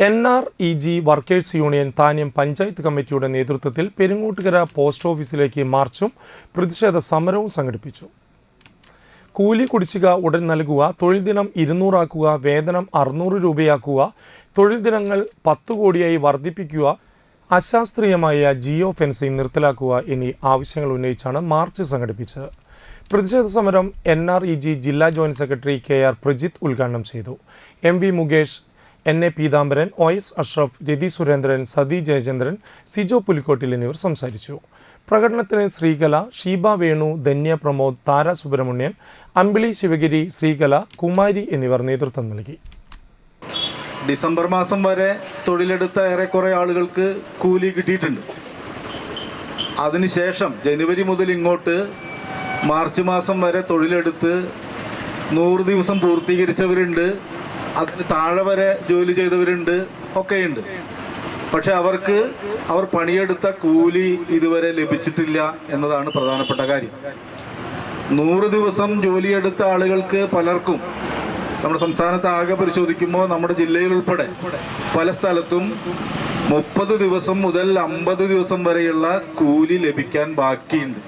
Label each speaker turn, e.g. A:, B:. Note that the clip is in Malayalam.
A: NREG workers union Thanyam panchayat കമ്മിറ്റിയുടെ നേതൃത്വത്തിൽ പെരിങ്ങോട്ടുകര പോസ്റ്റ് ഓഫീസിലേക്ക് മാർച്ചും പ്രതിഷേധ സമരവും സംഘടിപ്പിച്ചു. കൂലി കുടിശ്ശിക ഉടൻ നൽകുക, തൊഴിൽ ദിനം 200 ആക്കുക, വേതനം 600 രൂപയാക്കുക, തൊഴിൽ ദിനങ്ങൾ 10 കോടിയായി വർദ്ധിപ്പിക്കുക, അശാസ്ത്രീയമായ ജിയോ ഫെൻസിംഗ് നിർത്തലാക്കുക എന്നീ ആവശ്യങ്ങൾ ഉന്നയിച്ചാണ് മാർച്ച് സംഘടിപ്പിച്ചത്. പ്രതിഷേധ സമരം NREG ജില്ലാ ജോയിന്റ് സെക്രട്ടറി KR പ്രജിത്ത് ഉദ്ഘാടനം ചെയ്തു. MV Mukesh, NA Peethambaran, OS Ashraf, രതി സുരേന്ദ്രൻ, സതി ജയചന്ദ്രൻ, സിജോ പുലിക്കോട്ടിൽ എന്നിവർ സംസാരിച്ചു. പ്രകടനത്തിന് ശ്രീകല, ഷീബ വേണു, ധന്യ പ്രമോദ്, താര സുബ്രഹ്മണ്യൻ, അമ്പിളി ശിവഗിരി, ശ്രീകല, കുമാരി എന്നിവർ നേതൃത്വം നൽകി.
B: ഡിസംബർ മാസം വരെ തൊഴിലെടുത്ത ഏറെക്കുറെ ആളുകൾക്ക് കൂലി കിട്ടിയിട്ടുണ്ട്. അതിനുശേഷം ജനുവരി മുതൽ ഇങ്ങോട്ട് മാർച്ച് മാസം വരെ തൊഴിലെടുത്ത് 100 ദിവസം പൂർത്തീകരിച്ചവരുണ്ട്, അതിന് താഴെ വരെ ജോലി ചെയ്തവരുണ്ട്, ഒക്കെയുണ്ട്. പക്ഷെ അവർ പണിയെടുത്ത കൂലി ഇതുവരെ ലഭിച്ചിട്ടില്ല എന്നതാണ് പ്രധാനപ്പെട്ട കാര്യം. 100 ദിവസം ജോലിയെടുത്ത ആളുകൾക്ക് പലർക്കും നമ്മുടെ സംസ്ഥാനത്ത് ആകെ പരിശോധിക്കുമ്പോൾ നമ്മുടെ ജില്ലയിൽ ഉൾപ്പെടെ പല സ്ഥലത്തും 30 ദിവസം മുതൽ 50 ദിവസം വരെയുള്ള കൂലി ലഭിക്കാൻ ബാക്കിയുണ്ട്.